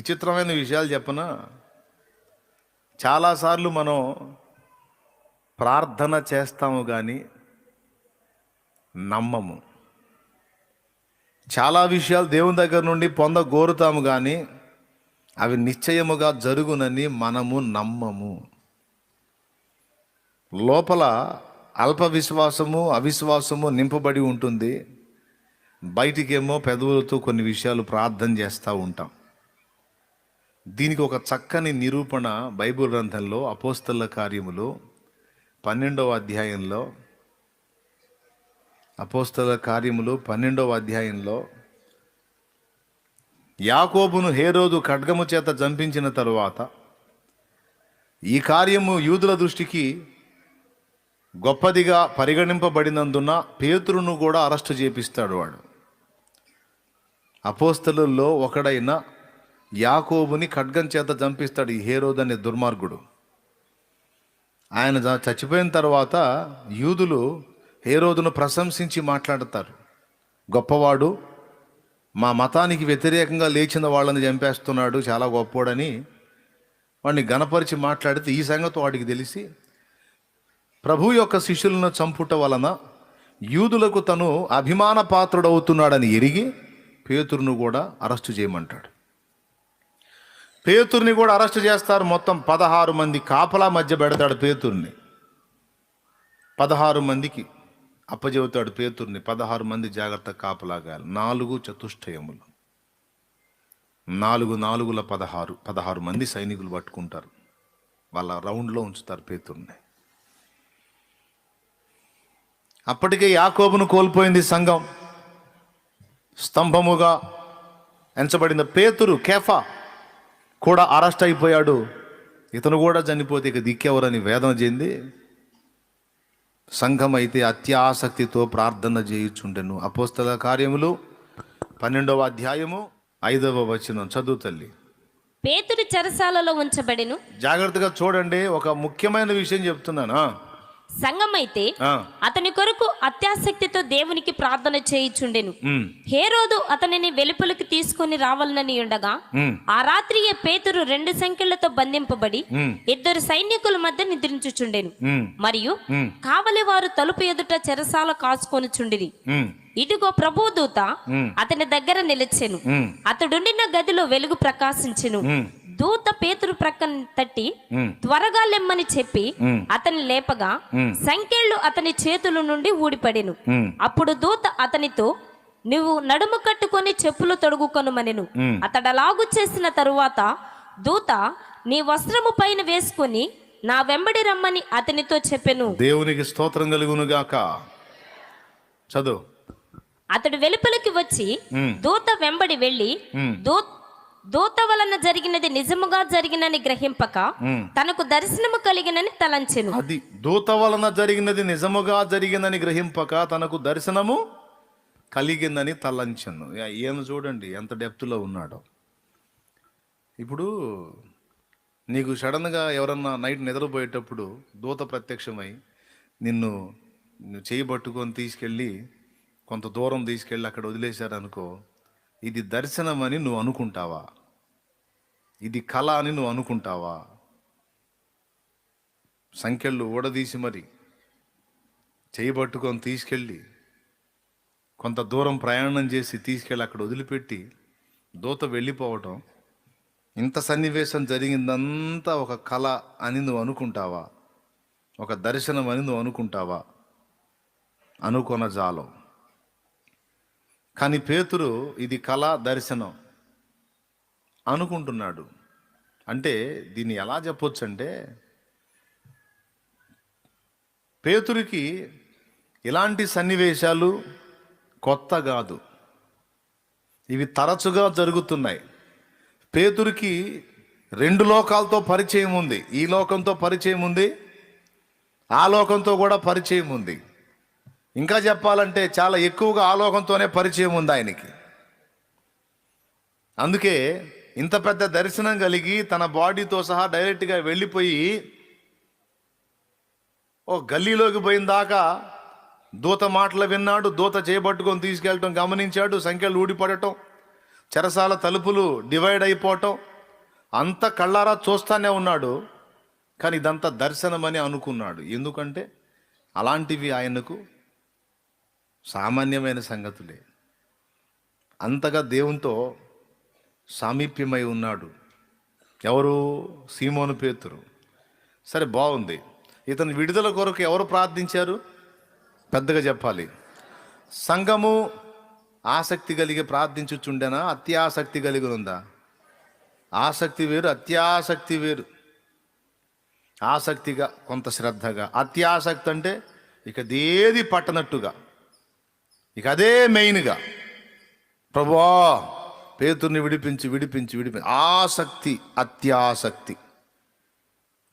విచిత్రమైన విషయాలు చెప్పనా? చాలాసార్లు మనం ప్రార్థన చేస్తాము కానీ నమ్మము. చాలా విషయాలు దేవుని దగ్గర నుండి పొందగోరుతాము కానీ అవి నిశ్చయముగా జరుగునని మనము నమ్మము. లోపల అల్ప విశ్వాసము అవిశ్వాసము నింపబడి ఉంటుంది. బయటికేమో పెదవులతో కొన్ని విషయాలు ప్రార్థన చేస్తూ ఉంటాం. దీనికి ఒక చక్కని నిరూపణ బైబిల్ గ్రంథంలో అపోస్తలుల కార్యములు 12వ అధ్యాయంలో, అపోస్తలుల కార్యములు 12వ అధ్యాయంలో యాకోబును హేరోదు ఖడ్గము చేత చంపించిన తరువాత ఈ కార్యము యూదుల దృష్టికి గొప్పదిగా పరిగణింపబడినందున పేతురును కూడా అరెస్టు చేపిస్తాడు. వాడు అపోస్తలుల్లో ఒకడైన యాకోబుని ఖడ్గం చేత చంపిస్తాడు ఈ హేరోదు అనే దుర్మార్గుడు. ఆయన చచ్చిపోయిన తర్వాత యూదులు హేరోదును ప్రశంసించి మాట్లాడతారు. గొప్పవాడు, మా మతానికి వ్యతిరేకంగా లేచిన వాళ్ళని చంపేస్తున్నాడు, చాలా గొప్పవాడని వాడిని గణపరిచి మాట్లాడితే ఈ సంగతి వాడికి తెలిసి ప్రభు యొక్క శిష్యులను చంపుట వలన యూదులకు తను అభిమాన పాత్రుడవుతున్నాడని ఎరిగి పేతురును కూడా అరెస్టు చేయమంటాడు. పేతుర్ని కూడా అరెస్టు చేస్తారు. మొత్తం 16 మంది కాపలా మధ్య పెడతాడు పేతుర్ని. 16 మందికి అప్పచెబుతాడు పేతుర్ని. 16 మంది జాగ్రత్త కాపలాగా, 4 చతుష్టయములు, 4 4ల 16 మంది సైనికులు పట్టుకుంటారు. వాళ్ళ రౌండ్లో ఉంచుతారు పేతుర్ని. అప్పటికే యాకోబును కోల్పోయింది సంఘం. స్తంభముగా ఎంచబడిన పేతురు, కేఫా కూడా అరెస్ట్ అయిపోయాడు. ఇతను కూడా చనిపోతే ఇక దిక్కెవరని వేదన చెంది సంఘం అయితే అత్యాసక్తితో ప్రార్థన చేయుచుండెను. అపోస్తల కార్యములు 12వ అధ్యాయము 5వ వచనం చదువు తల్లి. పేతురు చెరసాలలో ఉంచబడెను. జాగ్రత్తగా చూడండి, ఒక ముఖ్యమైన విషయం చెప్తున్నాను. సంఘమైతే అతని కొరకు అత్యాసక్తితో దేవునికి ప్రార్థన చేయుచుండెను. హేరోదు అతనిని వెలుపలికి తీసుకొని రావాలని ఉండగా ఆ రాత్రియే పేతురు 2 సంకెళ్లతో బంధింపబడి 2 సైనికుల మధ్య నిద్రించుచుండెను. మరియు కావలి వారు తలుపు ఎదుట చెరసాల కాచుకొనుచుండిరి. ఇదిగో ప్రభువు దూత అతని దగ్గర నిలిచెను. అతడుండిన గదిలో వెలుగు ప్రకాశించెను. దూత పేతురు ప్రక్కన తట్టి త్వరగా లెమ్మని చెప్పి అతని లేపగా సంకెళ్ళు అతని చేతుల నుండి ఊడిపడెను. అప్పుడు దూత అతనితో, నువ్వు నడుము కట్టుకొని చెప్పులు తొడుగుకొనుమనెను. అతడలాగు చేసిన తరువాత దూత, నీ వస్త్రము పైన వేసుకొని నా వెంబడి రమ్మని అతనితో చెప్పెను. దేవునికి స్తోత్రం కలుగును గాక. చదువు. అతడు వెలుపలికి వచ్చి దూత వెంబడి వెళ్ళి దూత వలన జరిగినది నిజముగా జరిగినని గ్రహింపక తనకు దర్శనము కలిగినని తలంచెను. అది దూత వలన జరిగినది నిజముగా జరిగినని గ్రహింపక తనకు దర్శనము కలిగిందని తలంచెను. ఈయన చూడండి ఎంత డెప్త్లో ఉన్నాడో. ఇప్పుడు నీకు సడన్గా ఎవరన్నా నైట్ నిద్రపోయేటప్పుడు దూత ప్రత్యక్షమై నిన్ను చేయబట్టుకొని తీసుకెళ్ళి కొంత దూరం తీసుకెళ్ళి అక్కడ వదిలేశారనుకో, ఇది దర్శనం అని నువ్వు అనుకుంటావా? ఇది కళ అని నువ్వు అనుకుంటావా? సంఖ్యలు ఊడదీసి మరి చేయబట్టుకొని తీసుకెళ్ళి కొంత దూరం ప్రయాణం చేసి తీసుకెళ్ళి అక్కడ వదిలిపెట్టి దూత వెళ్ళిపోవటం, ఇంత సన్నివేశం జరిగిందంతా ఒక కళ అని నువ్వు అనుకుంటావా? ఒక దర్శనం అని నువ్వు అనుకుంటావా? అనుకొన జాలం. కానీ పేతురు ఇది కళ, దర్శనం అనుకుంటున్నాడు. అంటే దీన్ని ఎలా చెప్పొచ్చు అంటే, పేతురికి ఇలాంటి సన్నివేశాలు కొత్త కాదు, ఇవి తరచుగా జరుగుతున్నాయి. పేతురికి 2 లోకాలతో పరిచయం ఉంది. ఈ లోకంతో పరిచయం ఉంది, ఆ లోకంతో కూడా పరిచయం ఉంది. ఇంకా చెప్పాలంటే చాలా ఎక్కువగా ఆ లోకంతోనే పరిచయం ఉంది ఆయనకి. అందుకే ఇంత పెద్ద దర్శనం కలిగి తన బాడీతో సహా డైరెక్ట్గా వెళ్ళిపోయి ఓ గల్లీలోకి పోయిన దాకా దూత మాటలు విన్నాడు. దూత చేయబట్టుకొని తీసుకెళ్ళటం గమనించాడు. సంఖ్యలు ఊడిపడటం, చెరసాల తలుపులు డివైడ్ అయిపోవటం, అంత కళ్ళారా చూస్తానే ఉన్నాడు, కానీ ఇదంతా దర్శనమని అనుకున్నాడు. ఎందుకంటే అలాంటివి ఆయనకు సామాన్యమైన సంగతులే. అంతగా దేవునితో సామీప్యమై ఉన్నాడు. ఎవరు? సీమోను పేతురు. సరే, బాగుంది. ఇతని విడుదల కొరకు ఎవరు ప్రార్థించారు? పెద్దగా చెప్పాలి. సంఘము ఆసక్తి కలిగి ప్రార్థించుచుండెనా? అత్యాసక్తి కలిగి ఉందా? ఆసక్తి వేరు, అత్యాసక్తి వేరు. ఆసక్తిగా, కొంత శ్రద్ధగా. అత్యాసక్తి అంటే ఇక దేది పట్టనట్టుగా, ఇక అదే మెయిన్గా, ప్రభువా పేతుర్ని విడిపించి విడిపించి విడిపించి. ఆసక్తి, అత్యాసక్తి.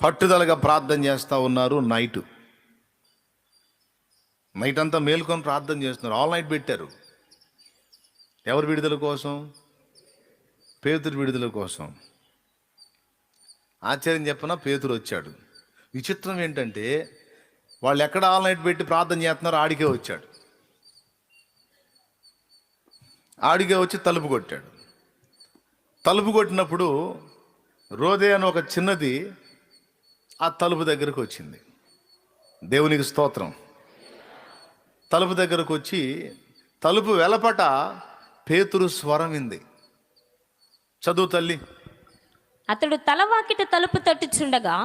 పట్టుదలగా ప్రార్థన చేస్తూ ఉన్నారు. నైట్ అంతా మేల్కొని ప్రార్థన చేస్తున్నారు. ఆల్ నైట్ పెట్టారు. ఎవరి విడుదల కోసం? పేతురు విడుదల కోసం. ఆశ్చర్యం చెప్పనా, పేతురు వచ్చాడు. విచిత్రం ఏంటంటే వాళ్ళు ఎక్కడ ఆల్ నైట్ పెట్టి ప్రార్థన చేస్తున్నారో ఆడికే వచ్చాడు. ఆడికే వచ్చి తలుపు కొట్టాడు. తలుపు కొట్టినప్పుడు రోదే అని ఒక చిన్నది ఆ తలుపు దగ్గరకు వచ్చింది. దేవునికి స్తోత్రం. తలుపు దగ్గరకు వచ్చి తలుపు వెలపట పేతురు స్వరం వింది. చదువు తల్లి. అతడు తలవాకిట తలుపు తట్టుచుండగా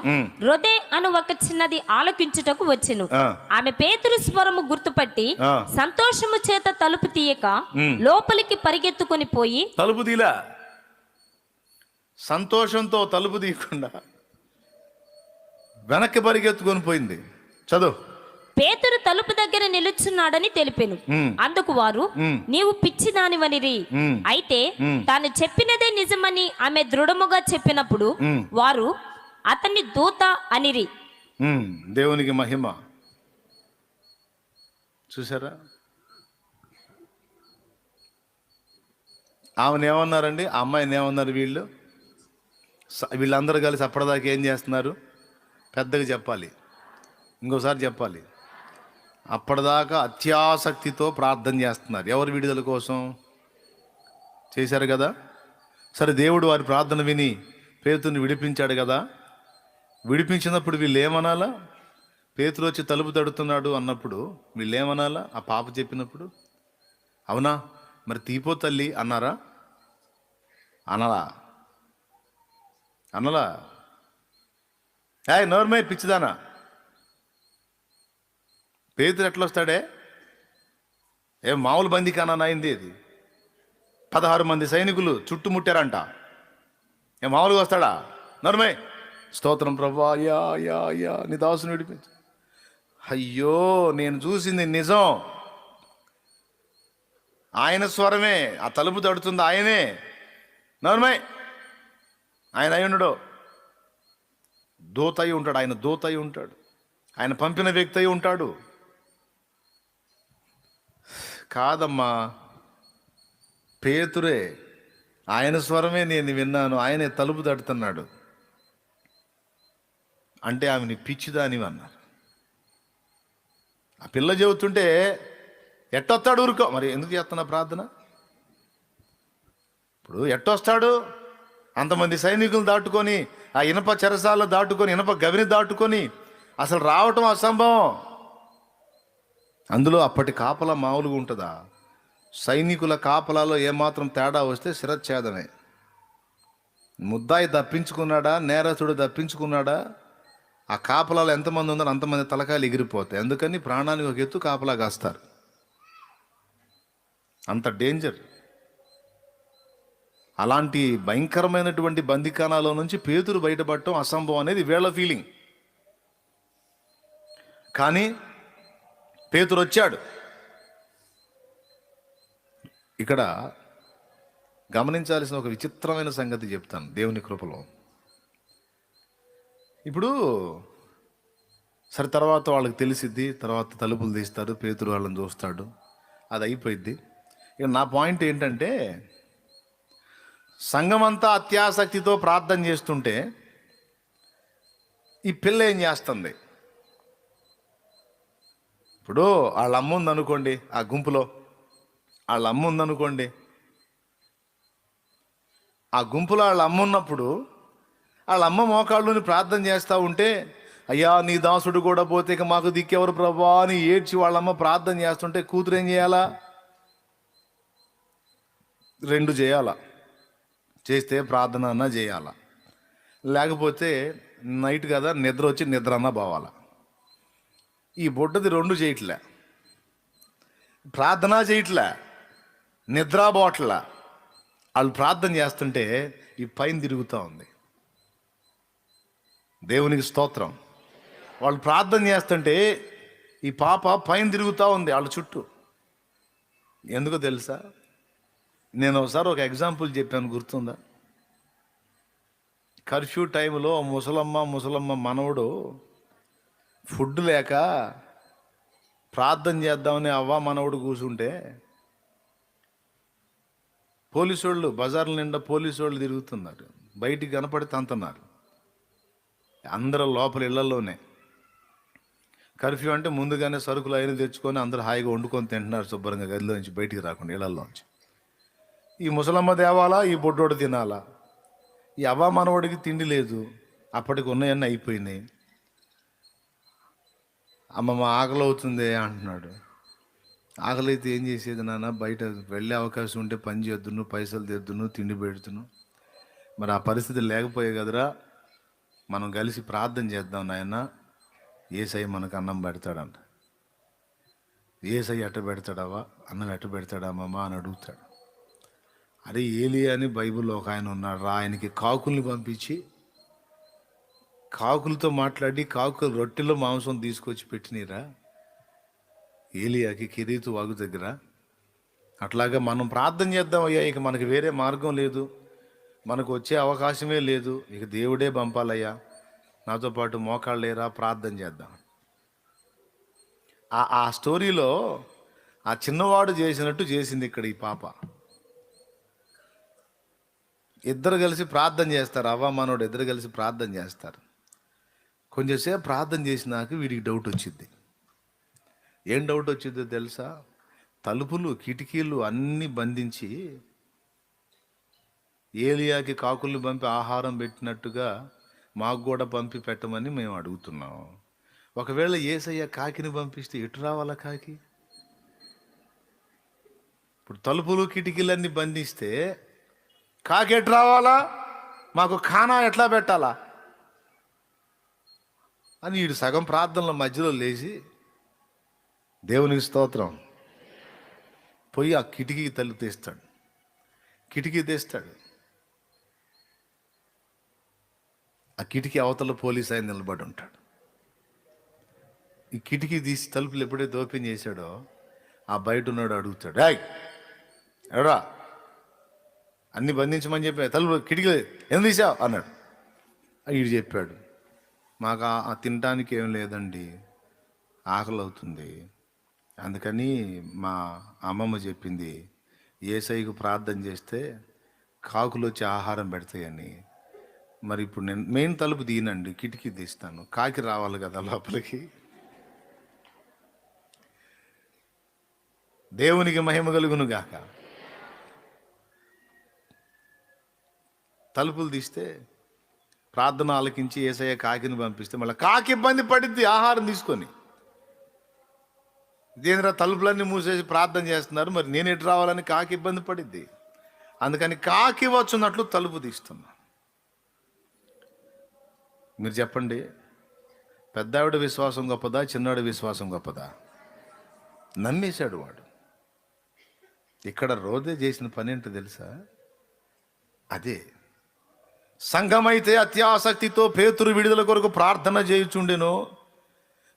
రొదే అను ఒక చిన్నది ఆలకించుటకు వచ్చెను. ఆమె పేతురు స్వరము గుర్తుపట్టి సంతోషము చేత తలుపు తీయక లోపలికి పరిగెత్తుకొని పోయి, తలుపు తీలా, సంతోషంతో తలుపు తీయకుండా వెనక్కి పరిగెత్తుకొని పోయింది. చదువు. పేతురు తలుపు దగ్గర నిలుచున్నాడని తెలిపెను. అందుకు వారు, నీవు పిచ్చిదానివనిరి. అయితే తాను చెప్పినదే నిజమని ఆమె దృఢముగా చెప్పినప్పుడు వారు అతన్ని దూత అనిరి. దేవునికి మహిమ. చూసారా? ఆమెను ఏమన్నారండి? ఆ అమ్మాయిని ఏమన్నారు వీళ్ళు? వీళ్ళందరూ కలిసి అప్పటిదాకా ఏం చేస్తున్నారు? పెద్దగా చెప్పాలి, ఇంకోసారి చెప్పాలి. అప్పటిదాకా అత్యాసక్తితో ప్రార్థన చేస్తున్నారు. ఎవరి విడుదల కోసం చేశారు కదా. సరే, దేవుడు వారి ప్రార్థన విని పేతురుని విడిపించాడు కదా. విడిపించినప్పుడు వీళ్ళు ఏమనాలా? పేతురు వచ్చి తలుపు తడుతున్నాడు అన్నప్పుడు వీళ్ళు ఏమనాలా? ఆ పాప చెప్పినప్పుడు, అవునా మరి తీపో తల్లి అన్నారా? అనలా? అనలా? నోర్మై పిచ్చిదానా, పేతురు ఎట్లా వస్తాడే? ఏం మామూలు బందీకానా అయింది అది? 16 మంది సైనికులు చుట్టుముట్టారంట. ఏం మామూలుగా వస్తాడా? నర్మే స్తోత్రం ప్రభువా, యా యా యా నీ దాసుని విడిపించు. అయ్యో, నేను చూసింది నిజం. ఆయన స్వరమే. ఆ తలుపు తడుతుంది ఆయనే. నర్మే ఆయన అయి ఉండడు. దూత అయి ఉంటాడు. ఆయన దూత అయి ఉంటాడు. ఆయన పంపిన వ్యక్తి అయి ఉంటాడు. కాదమ్మా, పేతురే. ఆయన స్వరమే నేను విన్నాను. ఆయనే తలుపు తడుతున్నాడు అంటే ఆమెని పిచ్చిదానివి అన్నారు. ఆ పిల్ల చెబుతుంటే ఎట్టొస్తాడు? ఊరుకో. మరి ఎందుకు చేస్తున్నా ప్రార్థన? ఇప్పుడు ఎట్టొస్తాడు? అంతమంది సైనికులు దాటుకొని, ఆ ఇనప చెరసాల దాటుకొని, ఇనప గవిని దాటుకొని అసలు రావటం అసంభవం. అందులో అప్పటి కాపలా మామూలుగా ఉంటుందా? సైనికుల కాపలాలో ఏమాత్రం తేడా వస్తే శిరచ్ఛేదమే. ముద్దాయి తప్పించుకున్నాడా, నేరస్తుడు తప్పించుకున్నాడా, ఆ కాపలాలో ఎంతమంది ఉన్నారో అంతమంది తలకాయలు ఎగిరిపోతాయి. అందుకని ప్రాణానికి ఒక ఎత్తు కాపలా కాస్తారు. అంత డేంజర్. అలాంటి భయంకరమైనటువంటి బందికానాలో నుంచి పేతురు బయటపడటం అసంభవం అనేది వీళ్ళ ఫీలింగ్. కానీ పేతురు వచ్చాడు. ఇక్కడ గమనించాల్సిన ఒక విచిత్రమైన సంగతి చెప్తాను దేవుని కృపలో. ఇప్పుడు సరే, తర్వాత వాళ్ళకి తెలిసిద్ది, తర్వాత తలుపులు తీస్తారు, పేతురు వాళ్ళని చూస్తాడు, అది అయిపోయిద్ది. ఇక నా పాయింట్ ఏంటంటే, సంఘమంతా అత్యాసక్తితో ప్రార్థన చేస్తుంటే ఈ పిల్ల ఏం చేస్తుంది? ఇప్పుడు వాళ్ళ అమ్మ ఉందనుకోండి, ఆ గుంపులో వాళ్ళ అమ్మ ఉందనుకోండి, ఆ గుంపులో వాళ్ళ అమ్మ ఉన్నప్పుడు వాళ్ళ అమ్మ మోకాళ్ళుని ప్రార్థన చేస్తూ ఉంటే, అయ్యా నీ దాసుడు కూడా పోతే ఇక మాకు దిక్కెవరు ప్రభా అని ఏడ్చి వాళ్ళమ్మ ప్రార్థన చేస్తుంటే కూతురు ఏం చేయాలా? 2 చేయాలా. చేస్తే ప్రార్థన అన్నా చేయాలా, లేకపోతే నైట్ కదా నిద్ర వచ్చి నిద్ర అన్నా పోవాలా. ఈ బొడ్డది 2 చేయట్లే, ప్రార్థన చేయట్లే, నిద్ర పోవట్లే. వాళ్ళు ప్రార్థన చేస్తుంటే ఈ పైన తిరుగుతూ ఉంది. దేవునికి స్తోత్రం. వాళ్ళు ప్రార్థన చేస్తుంటే ఈ పాప పైన తిరుగుతూ ఉంది వాళ్ళ చుట్టూ. ఎందుకో తెలుసా? నేను ఒకసారి ఒక ఎగ్జాంపుల్ చెప్పాను, గుర్తుందా? కర్ఫ్యూ టైంలో ముసలమ్మ మనవడు ఫుడ్ లేక ప్రార్థన చేద్దామని మనవడు కూర్చుంటే పోలీసు వాళ్ళు, బజార్ల నిండా పోలీసు వాళ్ళు తిరుగుతున్నారు, బయటికి కనపడి తంతున్నారు. అందరూ లోపల ఇళ్లలోనే. కర్ఫ్యూ అంటే ముందుగానే సరుకులు అయిన తెచ్చుకొని అందరూ హాయిగా వండుకొని తింటున్నారు శుభ్రంగా, గదిలోంచి బయటికి రాకుండా ఇళ్లలోంచి. ఈ ముసలమ్మ దేవాలా, ఈ బొడ్డోడు తినాలా. ఈ మనవడికి తిండి లేదు, అప్పటికి ఉన్నాయన్నీ అయిపోయినాయి. అమ్మమ్మ ఆకలి అవుతుంది అంటున్నాడు. ఆకలి అయితే ఏం చేసేది నాన్న, బయట వెళ్ళే అవకాశం ఉంటే పని చేద్దును, పైసలు తెద్దును, తిండి పెడుతును. మరి ఆ పరిస్థితి లేకపోయే కదరా, మనం కలిసి ప్రార్థన చేద్దాం నాయన, యేసయ్య మనకు అన్నం పెడతాడంట. యేసయ్య ఎట్ట పెడతాడావా, అన్నం ఎట్ట పెడతాడామమ్మ అని అడుగుతాడు. అరే ఏలియా అని బైబిల్లో ఒక ఆయన ఉన్నాడు రా, ఆయనకి కాకుల్ని పంపించి కాకులతో మాట్లాడి కాకులు రొట్టెలో మాంసం తీసుకొచ్చి పెట్టినీరా ఏలియాకి కెరీతు వాగు దగ్గర. అట్లాగా మనం ప్రార్థన చేద్దాం అయ్యా, ఇక మనకి వేరే మార్గం లేదు, మనకు వచ్చే అవకాశమే లేదు, ఇక దేవుడే పంపాలయ్యా, నాతో పాటు మోకాళ్ళు లేరా, ప్రార్థన చేద్దాం. ఆ స్టోరీలో ఆ చిన్నవాడు చేసినట్టు చేసింది ఇక్కడ ఈ పాప. ఇద్దరు కలిసి ప్రార్థన చేస్తారు, మనోడు ఇద్దరు కలిసి ప్రార్థన చేస్తారు. కొంచెంసేపు ప్రార్థన చేసినాక వీడికి డౌట్ వచ్చింది. ఏం డౌట్ వచ్చిందో తెలుసా? తలుపులు కిటికీలు అన్నీ బంధించి ఏలియాకి కాకుల్ని పంపి ఆహారం పెట్టినట్టుగా మాకు కూడా పంపి పెట్టమని మేము అడుగుతున్నాం. ఒకవేళ యేసయ్య కాకిని పంపిస్తే ఎటు రావాలా కాకి? ఇప్పుడు తలుపులు కిటికీలన్నీ బంధిస్తే కాకి ఎటు రావాలా, మాకు ఖానా ఎట్లా పెట్టాలా అని వీడు సగం ప్రార్థనల మధ్యలో లేచి, దేవునికి స్తోత్రం, పోయి ఆ కిటికీ తలుపు తీస్తాడు. కిటికీ తీస్తాడు, ఆ కిటికీ అవతల పోలీస్ ఆయన నిలబడి ఉంటాడు. ఈ కిటికీ తీసి తలుపులు ఎప్పుడైతే ఓపెన్ చేశాడో ఆ బయట ఉన్నాడు అడుగుతాడు, ఎవరా అన్ని బంధించమని చెప్పి తలుపు కిటికీ ఎందుకు తీసావు అన్నాడు. వీడు చెప్పాడు, మాకు తినడానికి ఏం లేదండి, ఆకలి అవుతుంది, అందుకని మా అమ్మమ్మ చెప్పింది యేసయ్యకు ప్రార్థన చేస్తే కాకులు వచ్చి ఆహారం పెడతాయని. మరి ఇప్పుడు నేను మెయిన్ తలుపు తీయనండి, కిటికీ తీస్తాను, కాకి రావాలి కదా లోపలికి. దేవునికి మహిమ కలుగును గాక. తలుపులు తీస్తే ప్రార్థన ఆలకించి యేసయ్య కాకిని పంపిస్తే మళ్ళీ కాకి ఇబ్బంది పడిద్ది ఆహారం తీసుకొని. ఇదేంద్రా తలుపులన్నీ మూసేసి ప్రార్థన చేస్తున్నారు, మరి నేను ఎటు రావాలని కాకి ఇబ్బంది పడిద్ది. అందుకని కాకి వచ్చున్నట్లు తలుపు తీస్తున్నా. మీరు చెప్పండి, పెద్దావిడ విశ్వాసం గొప్పదా, చిన్నాడు విశ్వాసం గొప్పదా? నమ్మేశాడు వాడు. ఇక్కడ రోజే చేసిన పని ఏంటో తెలుసా? అదే సంఘమైతే అత్యాసక్తితో పేతురు విడుదల కొరకు ప్రార్థన చేయుచుండెను.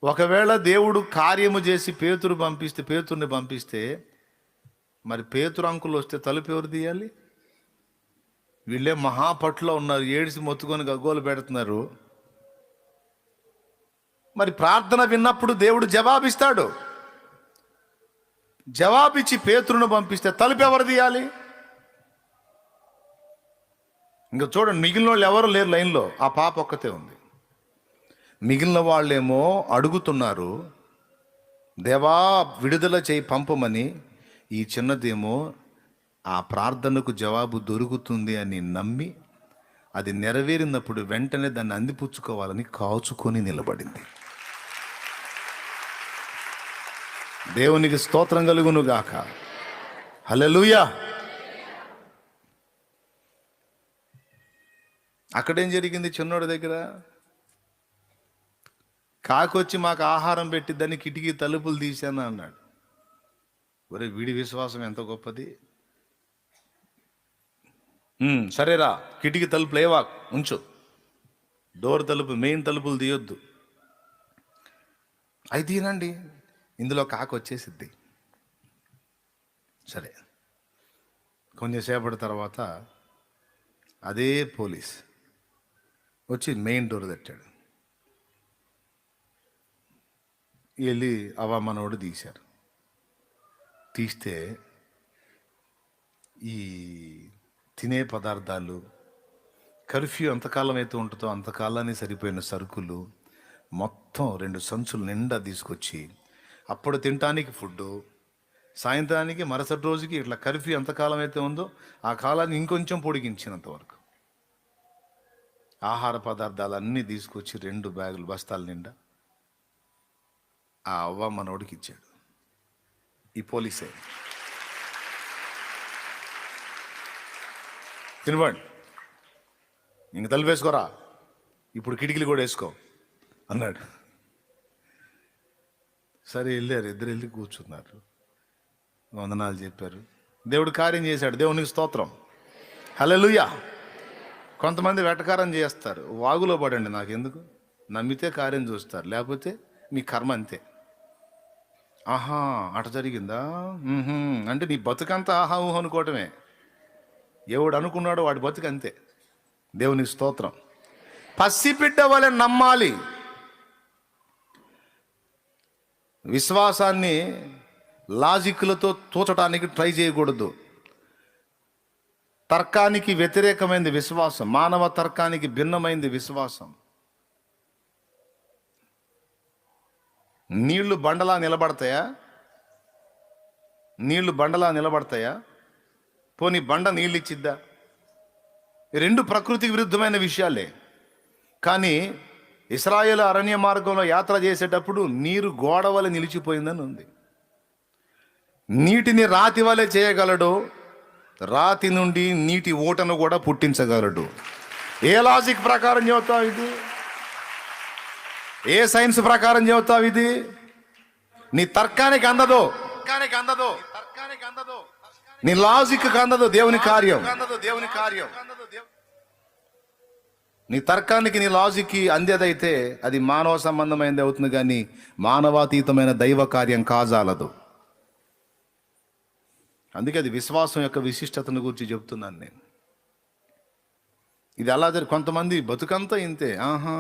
ఒకవేళ దేవుడు కార్యము చేసి పేతురుని పంపిస్తే మరి పేతురు అంకులు వస్తే తలుపు ఎవరు తీయాలి? వీళ్ళే మహాపట్లో ఉన్నారు, ఏడిసి మొత్తుకొని గగ్గోలు పెడుతున్నారు. మరి ప్రార్థన విన్నప్పుడు దేవుడు జవాబిస్తాడు. జవాబిచ్చి పేతురును పంపిస్తే తలుపు ఎవరు తీయాలి? ఇంకా చూడండి, మిగిలిన వాళ్ళు ఎవరు లేరు లైన్లో, ఆ పాప ఒక్కతే ఉంది. మిగిలిన వాళ్ళేమో అడుగుతున్నారు, దేవా విడుదల చేయి పంపమని. ఈ చిన్నదేమో ఆ ప్రార్థనకు జవాబు దొరుకుతుంది అని నమ్మి అది నెరవేరినప్పుడు వెంటనే దాన్ని అందిపుచ్చుకోవాలని కాచుకొని నిలబడింది. దేవునికి స్తోత్రం కలుగును గాక. హల్లెలూయా. అక్కడేం జరిగింది? చిన్నోడి దగ్గర కాకొచ్చి మాకు ఆహారం పెట్టిద్దని కిటికీ తలుపులు తీశాను అన్నాడు. ఒరే, వీడి విశ్వాసం ఎంత గొప్పది. సరేరా, కిటికీ తలుపులు ఏవా ఉంచు, డోర్ తలుపు, మెయిన్ తలుపులు తీయొద్దు. అవి తీనండి, ఇందులో కాకు వచ్చేసిద్ది. సరే, కొంచెంసేపటి తర్వాత అదే పోలీస్ వచ్చి మెయిన్ డోర్ తట్టాడు. వెళ్ళి మనోడు తీశారు. తీస్తే ఈ తినే పదార్థాలు, కర్ఫ్యూ ఎంతకాలం అయితే ఉంటుందో అంతకాలాన్ని సరిపోయిన సరుకులు మొత్తం 2 సంచులు నిండా తీసుకొచ్చి, అప్పుడు తినటానికి ఫుడ్డు, సాయంత్రానికి మరుసటి రోజుకి ఇట్లా కర్ఫ్యూ ఎంతకాలం అయితే ఉందో ఆ కాలాన్ని ఇంకొంచెం పొడిగించినంత వరకు ఆహార పదార్థాలన్నీ తీసుకొచ్చి 2 బ్యాగులు, బస్తాల నిండా ఆ మనోడికి ఇచ్చాడు. ఈ పోలీసే, తినబండి, ఇంక తలుపు వేసుకోరా, ఇప్పుడు కిటికీలు కూడా వేసుకో అన్నాడు. సరే వెళ్ళారు, ఇద్దరు వెళ్ళి కూర్చున్నారు, వందనాలు చెప్పారు. దేవుడు కార్యం చేశాడు, దేవునికి స్తోత్రం. హల్లెలూయా. కొంతమంది వెటకారం చేస్తారు, వాగులో పడండి నాకెందుకు, నమ్మితే కార్యం చూస్తారు, లేకపోతే మీ కర్మ అంతే. ఆహా, అట జరిగిందా అంటే నీ బతుకంతా ఆహా ఊహ అనుకోవటమే. ఎవడు అనుకున్నాడో వాడి బతుకు అంతే. దేవునికి స్తోత్రం. పసిబిడ్డ వలె నమ్మాలి. విశ్వాసాన్ని లాజిక్లతో తోచడానికి ట్రై చేయకూడదు. తర్కానికి వ్యతిరేకమైనది విశ్వాసం, మానవ తర్కానికి భిన్నమైనది విశ్వాసం. నీళ్లు బండలా నిలబడతాయా? నీళ్లు బండలా నిలబడతాయా? పోనీ బండ నీళ్ళు ఇచ్చిద్దా? 2 ప్రకృతికి విరుద్ధమైన విషయాలే. కానీ ఇశ్రాయేలు అరణ్య మార్గంలో యాత్ర చేసేటప్పుడు నీరు గోడ వలె నిలిచిపోయిందని ఉంది. నీటిని రాతి వలె చేయగలడు, రాతి నుండి నీటి ఊటను కూడా పుట్టించగలడు. ఏ లాజిక్ ప్రకారం చెబుతావు ఇది? ఏ సైన్స్ ప్రకారం చెబుతావు ఇది? నీ తర్కానికి అందదు, నీ లాజిక్ అందదు దేవుని కార్యం. నీ తర్కానికి, నీ లాజిక్కి అందేదైతే అది మానవ సంబంధమైనది అవుతుంది, కానీ మానవాతీతమైన దైవ కార్యం కాజాలదు. అందుకే అది విశ్వాసం యొక్క విశిష్టతను గురించి చెప్తున్నాను నేను. ఇది అలా కొంతమంది బతుకంతా ఇంతే, ఆహా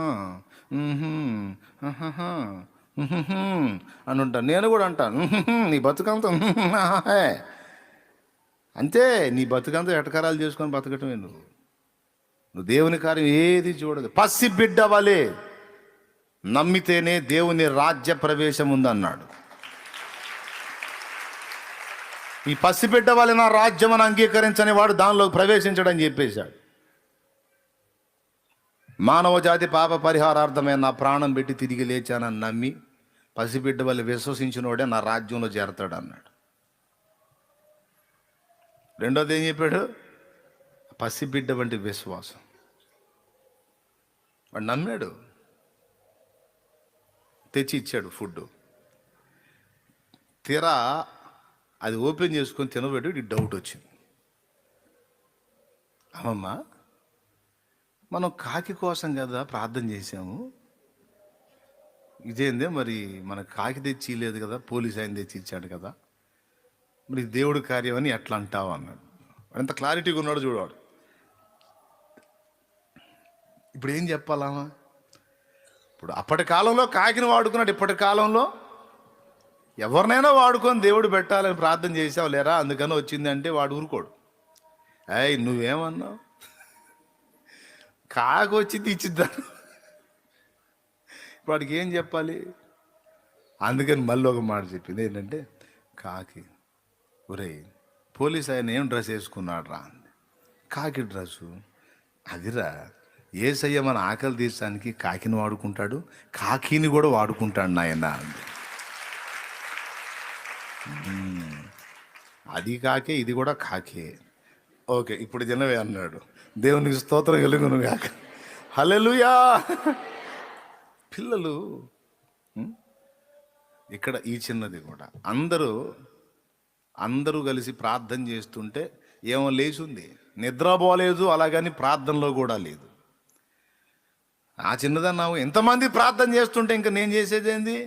అని ఉంటాను. నేను కూడా అంటాను, నీ బతుకంతా అంతే. నీ బతుకంతా ఎటకారాలు చేసుకొని బతకటమే. నువ్వు దేవుని కార్యం ఏది చూడదు. పసిబిడ్డ వలె నమ్మితేనే దేవుని రాజ్య ప్రవేశం ఉందన్నాడు. ఈ పసిబిడ్డ వలె నా రాజ్యం అని అంగీకరించని వాడు దానిలోకి ప్రవేశించడని చెప్పేశాడు. మానవ జాతి పాప పరిహారార్థమైన నా ప్రాణం పెట్టి తిరిగి లేచానని నమ్మి పసిబిడ్డ వల్ల విశ్వసించినోడే నా రాజ్యంలో చేరతాడు అన్నాడు. రెండోది ఏం చెప్పాడు? పసిబిడ్డ వంటి విశ్వాసం. వాడు నమ్మాడు, తెచ్చి ఇచ్చాడు ఫుడ్. తీరా అది ఓపెన్ చేసుకొని తినబెట్టి డౌట్ వచ్చింది. అమ్మమ్మ, మనం కాకి కోసం కదా ప్రార్థన చేశాము, ఇదేందే మరి మన కాకి తెచ్చి లేదు కదా, పోలీస్ ఆయన తెచ్చి ఇచ్చాడు కదా, మరి దేవుడి కార్యం అని ఎట్లా అంటావు అన్నాడు. ఎంత క్లారిటీగా ఉన్నాడు చూడవాడు. ఇప్పుడు ఏం చెప్పాలా? ఇప్పుడు అప్పటి కాలంలో కాకిని వాడుకున్నాడు, ఇప్పటి కాలంలో ఎవరినైనా వాడుకొని దేవుడు పెట్టాలని ప్రార్థన చేసావు లేరా, అందుకని వచ్చింది అంటే వాడు ఊరుకోడు. ఏయ్ నువ్వేమన్నావు, కాకి వచ్చి తీర్చిద్దాను, వాడికి ఏం చెప్పాలి? అందుకని మళ్ళీ ఒక మాట చెప్పింది ఏంటంటే, కాకి ఒరే పోలీస్ ఆయన ఏం డ్రెస్ వేసుకున్నాడు రా అంది. కాకి డ్రెస్సు అదిరా, యేసయ్య మన ఆకలి తీర్చడానికి కాకిని వాడుకుంటాడు, కాకిని కూడా వాడుకుంటాడు నాయన. అది కాకే, ఇది కూడా కాకే. ఓకే, ఇప్పుడు జనవే అన్నాడు. దేవునికి స్తోత్రం కలుగును గాక. హల్లెలూయా. పిల్లలు ఇక్కడ ఈ చిన్నది కూడా అందరూ కలిసి ప్రార్థన చేస్తుంటే ఏమో లేచుంది, నిద్రపోలేదు, అలాగని ప్రార్థనలో కూడా లేదు. ఆ చిన్నదన్నావు ఎంతమంది ప్రార్థన చేస్తుంటే ఇంకా నేను చేసేది ఏంది?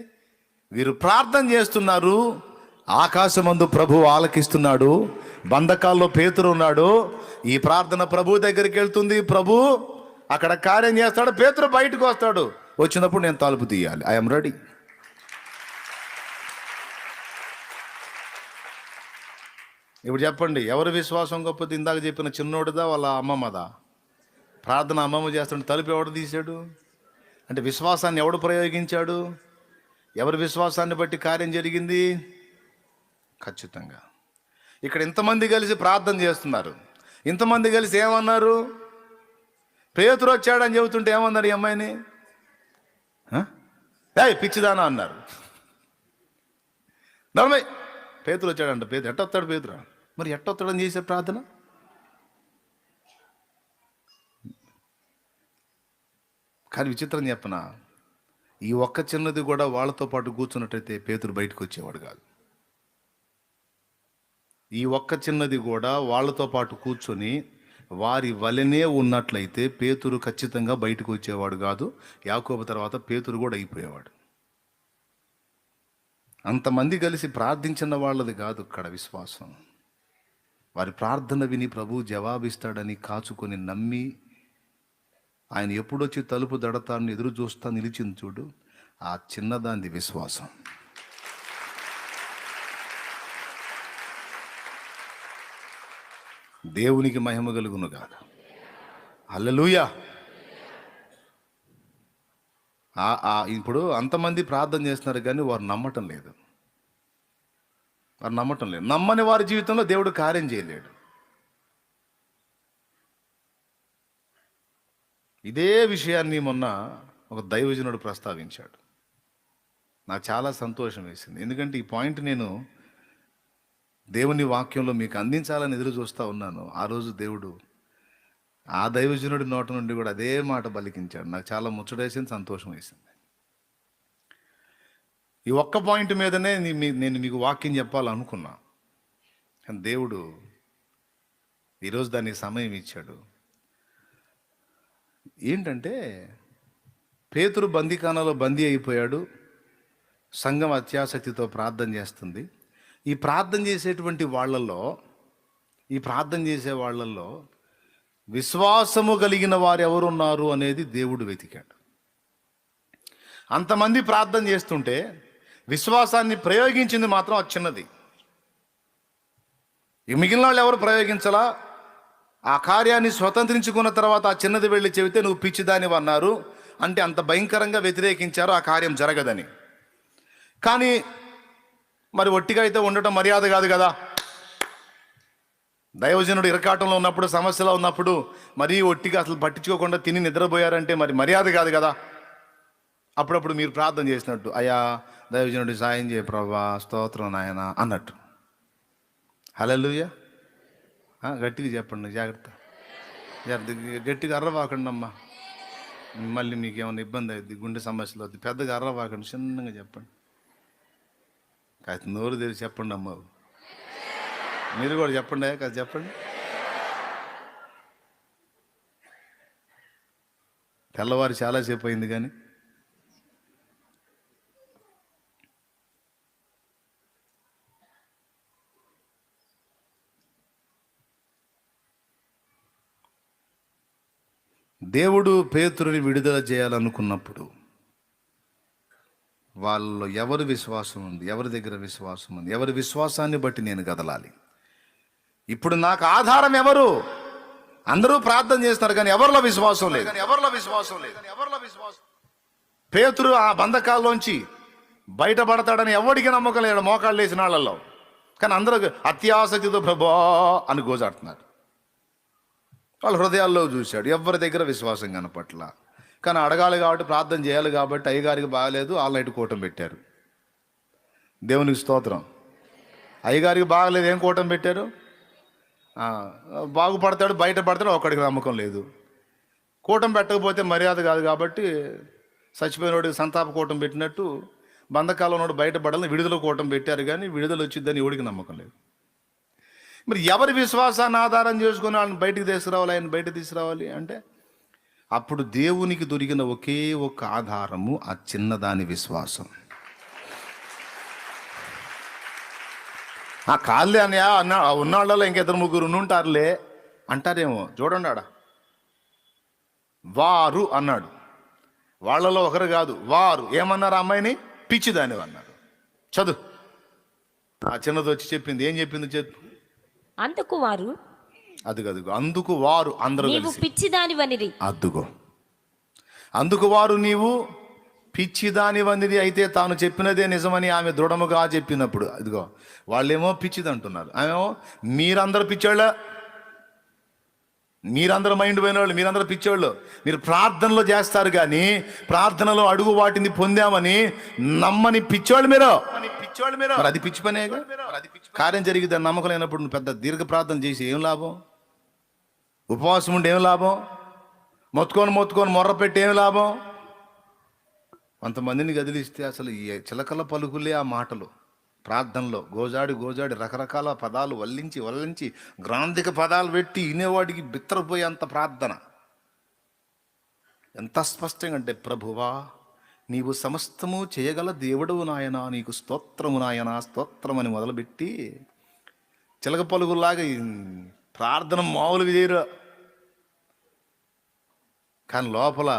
వీరు ప్రార్థన చేస్తున్నారు, ఆకాశమందు ప్రభు ఆలకిస్తున్నాడు, బంధకాల్లో పేతురు ఉన్నాడు. ఈ ప్రార్థన ప్రభు దగ్గరికి వెళ్తుంది, ప్రభు అక్కడ కార్యం చేస్తాడు, పేతురు బయటకు వస్తాడు. వచ్చినప్పుడు నేను తలుపు తీయాలి. I'm ready. ఇప్పుడు చెప్పండి, ఎవరి విశ్వాసం గొప్పది? ఇందాక చెప్పిన చిన్నోడిదా వాళ్ళ అమ్మమ్మదా? ప్రార్థన అమ్మమ్మ చేస్తుంటే తలుపు ఎవడు తీశాడు? అంటే విశ్వాసాన్ని ఎవడు ప్రయోగించాడు? ఎవరి విశ్వాసాన్ని బట్టి కార్యం జరిగింది? ఖచ్చితంగా ఇక్కడ ఇంతమంది కలిసి ప్రార్థన చేస్తున్నారు. ఇంతమంది కలిసి ఏమన్నారు? పేతురు వచ్చాడని చెబుతుంటే ఏమన్నారు ఈ అమ్మాయిని? ఏయ్ పిచ్చిదానా అన్నారు. నర్మై, పేతురు వచ్చాడంట. పేతురు ఎట్టొస్తాడు? పేతురు మరి ఎట్టొస్తాడని చేసే ప్రార్థన? కానీ విచిత్రం చెప్పనా, ఈ ఒక్క చిన్నది కూడా వాళ్ళతో పాటు కూర్చున్నట్టయితే పేతురు బయటకు వచ్చేవాడు కాదు. ఈ ఒక్క చిన్నది కూడా వాళ్ళతో పాటు కూర్చొని వారి వలనే ఉన్నట్లయితే పేతురు ఖచ్చితంగా బయటకు వచ్చేవాడు కాదు. యాకోబు తర్వాత పేతురు కూడా అయిపోయేవాడు. అంతమంది కలిసి ప్రార్థించిన వాళ్ళది కాదు ఇక్కడ విశ్వాసం. వారి ప్రార్థన విని ప్రభు జవాబిస్తాడని కాచుకొని నమ్మి ఆయన ఎప్పుడొచ్చి తలుపు దడతాన్ని ఎదురు చూస్తా నిలిచింది చూడు, ఆ చిన్నదాంది విశ్వాసం. దేవునికి మహిమ కలుగును గాక. హల్లెలూయా. ఇప్పుడు అంతమంది ప్రార్థన చేస్తున్నారు కానీ వారు నమ్మటం లేదు. నమ్మని వారి జీవితంలో దేవుడు కార్యం చేయలేడు. ఇదే విషయాన్ని మొన్న ఒక దైవజనుడు ప్రస్తావించాడు. నాకు చాలా సంతోషం వేసింది. ఎందుకంటే ఈ పాయింట్ నేను దేవుని వాక్యంలో మీకు అందించాలని ఎదురు చూస్తూ ఉన్నాను. ఆ రోజు దేవుడు ఆ దైవజనుడి నోట నుండి కూడా అదే మాట పలికించాడు. నాకు చాలా ముచ్చటేసింది, సంతోషం వేసింది. ఈ ఒక్క పాయింట్ మీదనే నేను మీకు వాక్యం చెప్పాలనుకున్నా, కానీ దేవుడు ఈరోజు దానికి సమయం ఇచ్చాడు. ఏంటంటే పేతురు బందీఖానాలో బందీ అయిపోయాడు. సంఘం అత్యాసక్తితో ప్రార్థన చేస్తుంది. ఈ ప్రార్థన చేసేటువంటి వాళ్ళల్లో, ఈ ప్రార్థన చేసే వాళ్ళల్లో విశ్వాసము కలిగిన వారు ఎవరున్నారు అనేది దేవుడు వెతికాడు. అంతమంది ప్రార్థన చేస్తుంటే విశ్వాసాన్ని ప్రయోగించింది మాత్రం అది చిన్నది. ఈ మిగిలిన వాళ్ళు ఎవరు ప్రయోగించలా. ఆ కార్యాన్ని స్వతంత్రించుకున్న తర్వాత ఆ చిన్నది వెళ్ళి చెబితే నువ్వు పిచ్చిదానివి అన్నారు. అంటే అంత భయంకరంగా వ్యతిరేకించారు, ఆ కార్యం జరగదని. కానీ మరి ఒట్టిగా అయితే ఉండటం మర్యాద కాదు కదా. దైవజనుడు ఇరకాటంలో ఉన్నప్పుడు, సమస్యలో ఉన్నప్పుడు మరీ ఒట్టిగా అసలు పట్టించుకోకుండా తిని నిద్రపోయారంటే మరి మర్యాద కాదు కదా. అప్పుడప్పుడు మీరు ప్రార్థన చేసినట్టు, అయ్యా దైవజనుడి సాయం చేయ ప్రభా, స్తోత్రం నాయన అన్నట్టు. హల్లెలూయా. గట్టిగా చెప్పండి, జాగ్రత్త. గట్టిగా అర్రవాకండి అమ్మా, మళ్ళీ మీకు ఏమైనా ఇబ్బంది అవుద్ది, గుండె సమస్యలు అవుద్ది. పెద్దగా అర్రవాకండి, చిన్నగా చెప్పండి. కాస్త నోరు తెరిచి చెప్పండి అమ్మ. మీరు కూడా చెప్పండి, కాస్త చెప్పండి. తెల్లవారు చాలాసేపు అయింది కానీ దేవుడు పేతురుని విడుదల చేయాలనుకున్నప్పుడు వాళ్ళలో ఎవరి విశ్వాసం ఉంది, ఎవరి దగ్గర విశ్వాసం ఉంది, ఎవరి విశ్వాసాన్ని బట్టి నేను కదలాలి. ఇప్పుడు నాకు ఆధారం ఎవరు? అందరూ ప్రార్థన చేస్తున్నారు కానీ ఎవరిలో విశ్వాసం లేదు. పేతురు ఆ బంధకాల్లోంచి బయటపడతాడని ఎవరికి నమ్మకం లేడు మోకాళ్ళు వేసిన వాళ్ళల్లో. కానీ అందరూ అత్యాసక్తితో ప్రభా అని గోజాడుతున్నారు. వాళ్ళ హృదయాల్లో చూశాడు. ఎవరి దగ్గర విశ్వాసం కనపట్ల. కానీ అడగాలి కాబట్టి, ప్రార్థన చేయాలి కాబట్టి అయ్యగారికి బాగలేదు, ఆల్నైట్ కూటం పెట్టారు. దేవునికి స్తోత్రం. అయ్యగారికి బాగలేదు, ఏం కూటం పెట్టారు? బాగుపడతాడు, బయట పడతాడు, ఒక్కడికి నమ్మకం లేదు. కూటం పెట్టకపోతే మర్యాద కాదు కాబట్టి చచ్చిపోయినోడికి సంతాప కూటం పెట్టినట్టు బంధకాలంలో బయటపడాలని విడుదల కూటం పెట్టారు. కానీ విడుదల వచ్చిద్దని ఎవడికి నమ్మకం లేదు. మరి ఎవరి విశ్వాసాన్ని ఆధారం చేసుకుని ఆయన బయట తీసుకురావాలి అంటే అప్పుడు దేవునికి దొరికిన ఒకే ఒక ఆధారము ఆ చిన్నదాని విశ్వాసం. ఆ కాళ్ళే అన్నయా ఉన్నాళ్ళలో ఇంకిద్దరు ముగ్గురు ఉంటారులే అంటారేమో. చూడండి, వారు అన్నాడు. వాళ్ళలో ఒకరు కాదు, వారు ఏమన్నారు? అమ్మాయిని పిచ్చిదాని అన్నారు. చదువు. ఆ చిన్నది వచ్చి చెప్పింది. ఏం చెప్పింది చెప్పు. అందుకు వారు, అదుగో అందుకు వారు అందరూ పిచ్చిదానివనిరి. అద్దుగో అందుకు వారు నీవు పిచ్చిదానివనిది అయితే తాను చెప్పినదే నిజమని ఆమె దృఢముగా చెప్పినప్పుడు, అదిగో వాళ్ళేమో పిచ్చిది అంటున్నారు, ఆమెమో మీరందరూ పిచ్చోళ్ళ, మీరందరూ మైండ్ పోయిన వాళ్ళు, మీరందరూ పిచ్చోళ్ళు. మీరు ప్రార్థనలో చేస్తారు కానీ ప్రార్థనలో అడుగు వాటిని పొందామని నమ్మని పిచ్చోళ్ళు మీరు. మరి అది పిచ్చి పనేగా. కార్యం జరిగితే నమ్మకం లేనప్పుడు నువ్వు పెద్ద దీర్ఘ ప్రార్థన చేసి ఏం లాభం? ఉపవాసం ఉండి ఏం లాభం? మొత్తుకొని మొర్ర పెట్టి ఏం లాభం? కొంతమందిని గదిలిస్తే అసలు ఈ చిలకల పలుకులే ఆ మాటలు. ప్రార్థనలో గోజాడి రకరకాల పదాలు వల్లించి గ్రాంధిక పదాలు పెట్టి వినేవాడికి బిత్తరపోయేంత ప్రార్థన. ఎంత స్పష్టంగా అంటే, ప్రభువా నీవు సమస్తము చేయగల దేవుడవు నాయనా, నీకు స్తోత్రము నాయనా, స్తోత్రం అని మొదలుపెట్టి చిలక పలుకులాగా ప్రార్థన మామూలుగా చేయరు. కానీ లోపల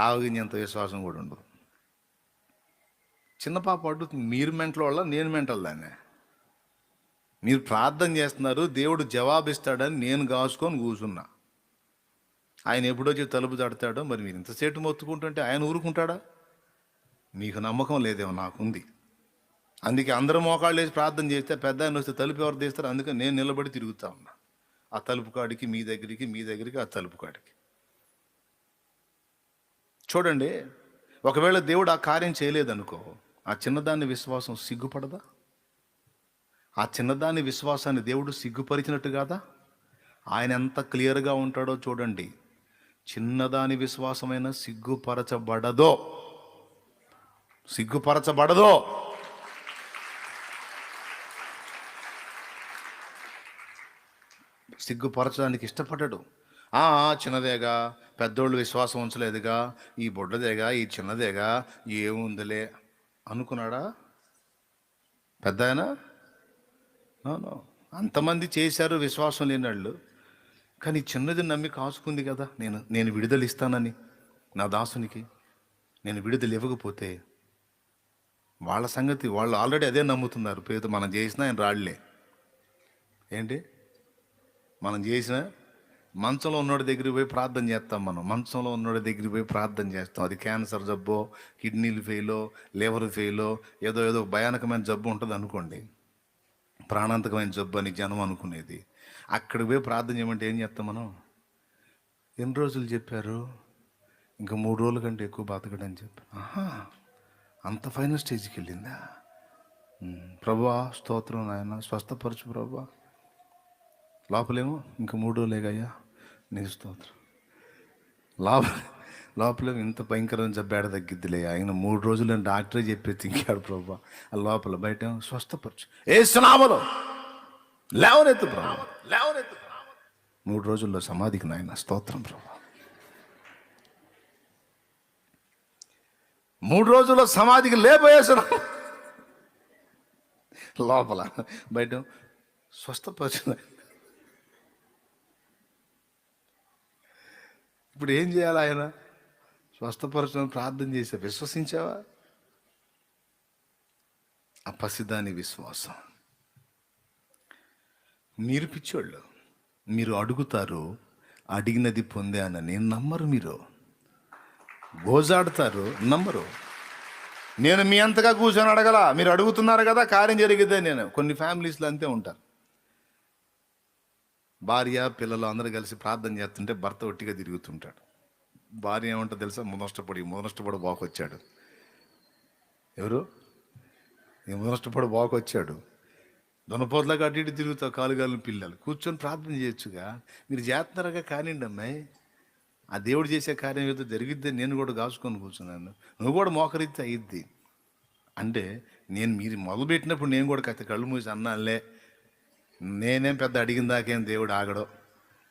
ఆవగించేంత విశ్వాసం కూడా ఉండదు. చిన్న పాప అడుగుతుంది, మీరు మెంటల్ వాళ్ళ, నేను మెంటల్ దాన్ని. మీరు ప్రార్థన చేస్తున్నారు, దేవుడు జవాబిస్తాడని నేను కాసుకొని కూర్చున్నా. ఆయన ఎప్పుడొచ్చి తలుపు తడతాడో, మరి మీరు ఇంతసేటు మొత్తుకుంటుంటే ఆయన ఊరుకుంటాడా? మీకు నమ్మకం లేదేమో, నాకుంది. అందుకే అందరూ మోకాళ్ళు వేసి ప్రార్థన చేస్తే పెద్ద ఆయన వస్తే తలుపు ఎవరు తీస్తారు? అందుకని నేను నిలబడి తిరుగుతా ఉన్నా. ఆ తలుపు కాడికి మీ దగ్గరికి ఆ తలుపు కాడికి. చూడండి, ఒకవేళ దేవుడు ఆ కార్యం చేయలేదనుకో, ఆ చిన్నదాన్ని విశ్వాసం సిగ్గుపడదా? ఆ చిన్నదాని విశ్వాసాన్ని దేవుడు సిగ్గుపరిచినట్టు కాదా? ఆయన ఎంత క్లియర్గా ఉంటాడో చూడండి. చిన్నదాని విశ్వాసమైన సిగ్గుపరచబడదో. సిగ్గుపరచడానికి ఇష్టపడ్డాడు. చిన్నదేగా, పెద్దోళ్ళు విశ్వాసం ఉంచలేదుగా, ఈ బుడ్డదేగా, ఈ చిన్నదేగా, ఏముందిలే అనుకున్నాడా పెద్ద ఆయన? అంతమంది చేశారు విశ్వాసం లేనివాళ్ళు. కానీ చిన్నది నమ్మి కాసుకుంది కదా, నేను విడుదల ఇస్తానని నా దాసునికి. నేను విడుదల ఇవ్వకపోతే వాళ్ళ సంగతి, వాళ్ళు ఆల్రెడీ అదే నమ్ముతున్నారు. పేరు మనం చేసినా ఆయన రాళ్లే. ఏంటి మనం చేసిన మంచంలో ఉన్నోడి దగ్గరికి పోయి ప్రార్థన చేస్తాం. మంచంలో ఉన్నోడి దగ్గరికి పోయి ప్రార్థన చేస్తాం. అది క్యాన్సర్ జబ్బో, కిడ్నీలు ఫెయిలో, లివర్ ఫెయిలో, ఏదో భయానకమైన జబ్బు ఉంటుంది అనుకోండి, ప్రాణాంతకమైన జబ్బు అని జనం అనుకునేది. అక్కడికి పోయి ప్రార్థన చేయమంటే ఏం చేస్తాం మనం? ఎన్ని రోజులు చెప్పారు? ఇంకా 3 రోజుల కంటే ఎక్కువ బతకడని చెప్పారు. అంత ఫైనల్ స్టేజ్కి వెళ్ళిందా? ప్రభువా స్తోత్రం నాయన, స్వస్థపరచు ప్రభువా. లోపలేమో ఇంకా 3 రోజులేగయ్యా, నీ స్తోత్రం. లోపలేమో ఇంత భయంకరమైన జబ్బేడ తగ్గిద్దిలే, ఆయన 3 రోజులు డాక్టరే చెప్పేది ఇంకాడు ప్రభువా. ఆ లోపల బయట స్వస్థపరచు ఏసునామములో లేవనెత్తు ప్రభు, 3 రోజుల్లో సమాధికి నాయన స్తోత్రం ప్రభు. 3 రోజుల్లో సమాధికి లేపోయేసిన లోపల బయట స్వస్థపరచు. ఇప్పుడు ఏం చేయాలి? ఆయన స్వస్థపరచని ప్రార్థన చేసా, విశ్వసించావా? ఆ పసిదాని విశ్వాసం. మీరు పిచ్చోళ్ళు, మీరు అడుగుతారు, అడిగినది పొందానని నమ్మరు. మీరు గోజాడుతారు, నమ్మరు. నేను మీ అంతగా కూర్చొని అడగల, మీరు అడుగుతున్నారు కదా కార్యం జరిగితే. నేను కొన్ని ఫ్యామిలీస్లో అంతే ఉంటారు. భార్య పిల్లలు అందరూ కలిసి ప్రార్థన చేస్తుంటే భర్త ఒట్టిగా తిరుగుతుంటాడు. భార్య ఏమంటో తెలుసా? ముదనష్టపడి బాకొచ్చాడు. ఎవరు? ఈ ముదనష్టపడి బాకొచ్చాడు. దొనపోతలాగా అటు ఇటు తిరుగుతావు, కాలుగాలు పిల్లలు కూర్చొని ప్రార్థన చేయొచ్చుగా. మీరు చేస్తున్నారుగా, కానివ్వండి అమ్మాయి, ఆ దేవుడు చేసే కార్యం ఏదో జరిగిద్ది. నేను కూడా కాసుకొని కూర్చున్నాను, నువ్వు కూడా మోకరిస్తే అయ్యిద్ది అంటే, మీరు మొదలుపెట్టినప్పుడు నేను కూడా కళ్ళు మూసి అన్నానులే, నేనేం పెద్ద అడిగిన దాకేం దేవుడు ఆగడో,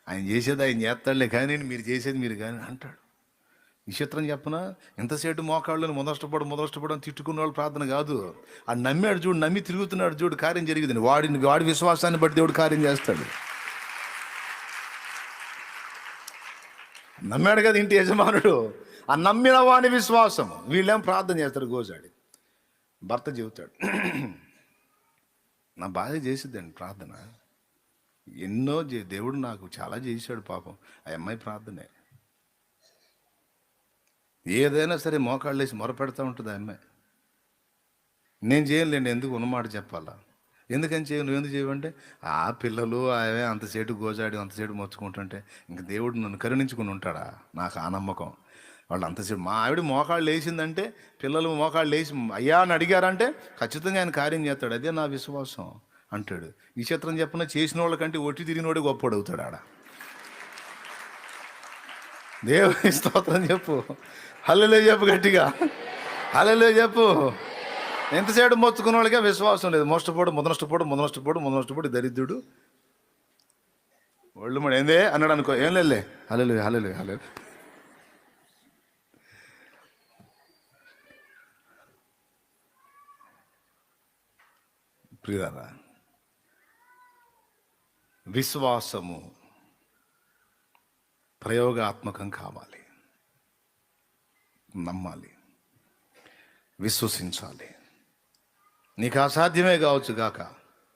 ఆయన చేసేది ఆయన చేస్తాడులే, కానీ మీరు చేసేది మీరు కానీ అంటాడు. విచిత్రం చెప్పనా? ఎంతసేపు మోకాళ్ళని మొదలష్టపడు అని తిట్టుకున్న వాళ్ళు ప్రార్థన కాదు. ఆ నమ్మాడు చూడు, నమ్మి తిరుగుతున్నాడు చూడు, కార్యం జరిగింది. వాడి విశ్వాసాన్ని బట్టి దేవుడు కార్యం చేస్తాడు. నమ్మాడు కదా ఇంటి యజమానుడు, ఆ నమ్మిన వాడి విశ్వాసం. వీళ్ళేం ప్రార్థన చేస్తారు గోజాడి. భర్త చెబుతాడు, నా భార్య చేసిద్దండి ప్రార్థన, ఎన్నో దేవుడు నాకు చాలా చేశాడు పాపం. ఆ అమ్మాయి ప్రార్థనే ఏదైనా సరే మోకాళ్ళు వేసి మొరపెడతా ఉంటుంది ఆ అమ్మాయి. నేను చేయలేండి, ఎందుకు ఉన్నమాట చెప్పాలా? ఎందుకని నువ్వు ఎందుకు చేయవంటే, ఆ పిల్లలు అవే అంతసేటు గోజాడి అంతసేటు మొచ్చుకుంటుంటే ఇంక దేవుడు నన్ను కరుణించుకుని ఉంటాడా? నాకు ఆ నమ్మకం. వాళ్ళు అంతసేపు మా ఆవిడ మోకాళ్ళు వేసిందంటే, పిల్లలు మోకాళ్ళు వేసి అయ్యా అని అడిగారంటే ఖచ్చితంగా ఆయన కార్యం చేస్తాడు. అదే నా విశ్వాసం అంటాడు. ఈ చిత్రం చెప్పిన చేసిన వాళ్ళకంటే ఒట్టి తిరిగినోడే గొప్పడు అవుతాడు ఆడ. దేవుని స్తోత్రం చెప్పు, హల్లెలూయా చెప్పు గట్టిగా, హల్లెలూయా చెప్పు. ఎంతసేపు మొత్తుకున్న వాళ్ళకే విశ్వాసం లేదు. ముదనష్టపోడు దరిద్రుడు ఒళ్ళు మరి ఏందే అన్నాడు అనుకో, ఏం లేదులే, హల్లెలూయా హల్లెలూయా హల్లెలూయా. ప్రియులారా, విశ్వాసము ప్రయోగాత్మకం కావాలి. నమ్మాలి, విశ్వసించాలి. నీకు అసాధ్యమే కావచ్చు గాక,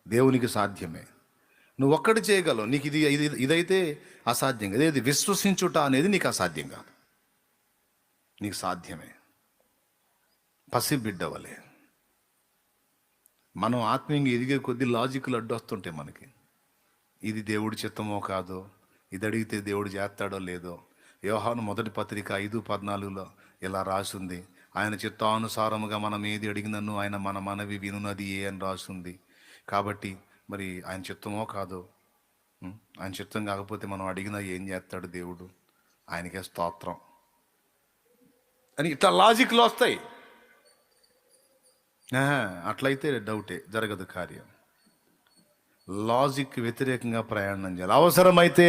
దేవునికి సాధ్యమే. నువ్వు ఒక్కటి చేయగలవు. నీకు ఇదైతే అసాధ్యం. ఇదేది విశ్వసించుట అనేది నీకు అసాధ్యం కాదు, నీకు సాధ్యమే. పసిబిడ్డవలే మనం ఆత్మీయంగా ఎదిగే కొద్దీ లాజిక్లు అడ్డొస్తుంటాయి మనకి. ఇది దేవుడి చిత్తమో కాదో, ఇది అడిగితే దేవుడు చేస్తాడో లేదో. యోహాను 1 పత్రిక 5:14 ఇలా రాసింది, ఆయన చిత్తానుసారముగా మనం ఏది అడిగినను ఆయన మన మనవి వినున్నది అని రాసింది. కాబట్టి మరి ఆయన చిత్తమో కాదో, ఆయన చిత్తం కాకపోతే మనం అడిగినా ఏం చేస్తాడు దేవుడు? ఆయనకే స్తోత్రం అని ఇట్లా లాజిక్లు వస్తాయి. అట్లయితే డౌటే, జరగదు కార్యం. లాజిక్ వ్యతిరేకంగా ప్రయాణం చేయాలి. అవసరమైతే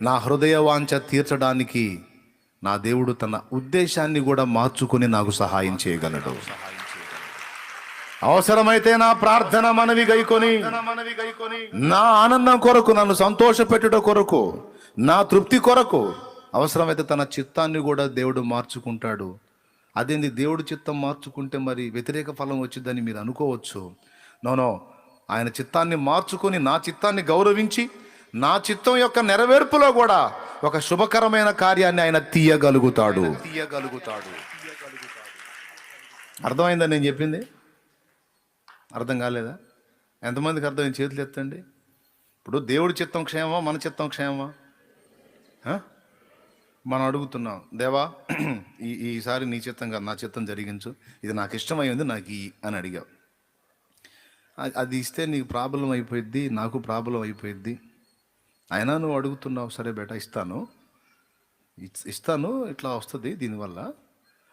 నా హృదయ వాంఛ తీర్చడానికి నా దేవుడు తన ఉద్దేశాన్ని కూడా మార్చుకొని నాకు సహాయం చేయగలడు. అవసరమైతే నా ప్రార్థన మనవి గైకొని, నా ఆనందం కొరకు, నన్ను సంతోషపెట్టుట కొరకు, నా తృప్తి కొరకు అవసరమైతే తన చిత్తాన్ని కూడా దేవుడు మార్చుకుంటాడు. అదేంది దేవుడు చిత్తం మార్చుకుంటే మరి వ్యతిరేక ఫలం వచ్చిందని మీరు అనుకోవచ్చు. నో, ఆయన చిత్తాన్ని మార్చుకొని నా చిత్తాన్ని గౌరవించి నా చిత్తం యొక్క నెరవేర్పులో కూడా ఒక శుభకరమైన కార్యాన్ని ఆయన తీయగలుగుతాడు. అర్థమైందా నేను చెప్పింది? అర్థం కాలేదా? ఎంతమందికి అర్థమైంది? చేతులు ఎత్తండి. ఇప్పుడు దేవుడి చిత్తం క్షేమమా, మన చిత్తం క్షేమమా? మనం అడుగుతున్నాం, దేవా ఈసారి నీ చిత్తం కాదు నా చిత్తం జరిగించు, ఇది నాకు ఇష్టమైంది నాకు అని అడిగావు. అది ఇస్తే నీకు ప్రాబ్లం అయిపోయిద్ది, నాకు ప్రాబ్లం అయిపోయిద్ది. అయినా నువ్వు అడుగుతున్నావు, సరే బేటా ఇస్తాను ఇట్లా వస్తుంది దీనివల్ల,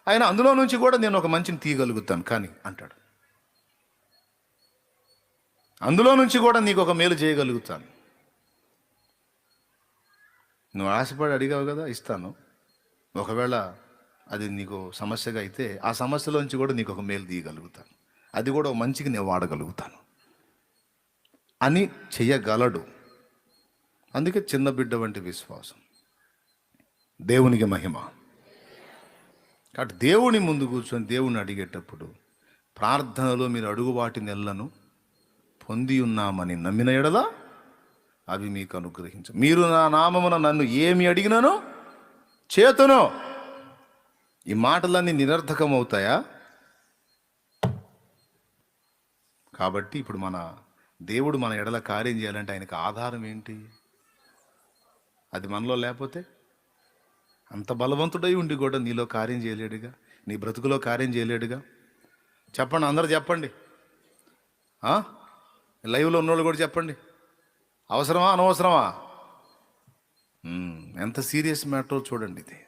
ఆయన అందులో నుంచి కూడా నేను ఒక మంచిని తీయగలుగుతాను కానీ అంటాడు. అందులో నుంచి కూడా నీకు ఒక మేలు చేయగలుగుతాను. నువ్వు ఆశపడి అడిగావు కదా, ఇస్తాను. ఒకవేళ అది నీకు సమస్యగా అయితే ఆ సమస్యలోంచి కూడా నీకు ఒక మేలు తీయగలుగుతాను, అది కూడా మంచికి నేను వాడగలుగుతాను అని చెయ్యగలడు. అందుకే చిన్న బిడ్డ వంటి విశ్వాసం. దేవునికి మహిమ. కాబట్టి దేవుని ముందు కూర్చొని దేవుని అడిగేటప్పుడు ప్రార్థనలో మీరు అడుగు వాటి నెలను పొంది ఉన్నామని నమ్మిన ఎడల అవి మీకు అనుగ్రహించు. మీరు నా నామమున నన్ను ఏమి అడిగినానో చేతును. ఈ మాటలన్నీ నిరర్థకం అవుతాయా? కాబట్టి ఇప్పుడు మన దేవుడు మన ఎడల కార్యం చేయాలంటే ఆయనకు ఆధారం ఏంటి? అది మనలో లేకపోతే, అంత బలవంతుడై ఉండి కూడా నీలో కార్యం చేయలేడుగా, నీ బ్రతుకులో కార్యం చేయలేడుగా. చెప్పండి, అందరూ చెప్పండి. లైవ్లో ఉన్నోళ్ళు కూడా చెప్పండి. అవసరమా అనవసరమా? ఎంత సీరియస్ మ్యాటర్ చూడండి ఇది.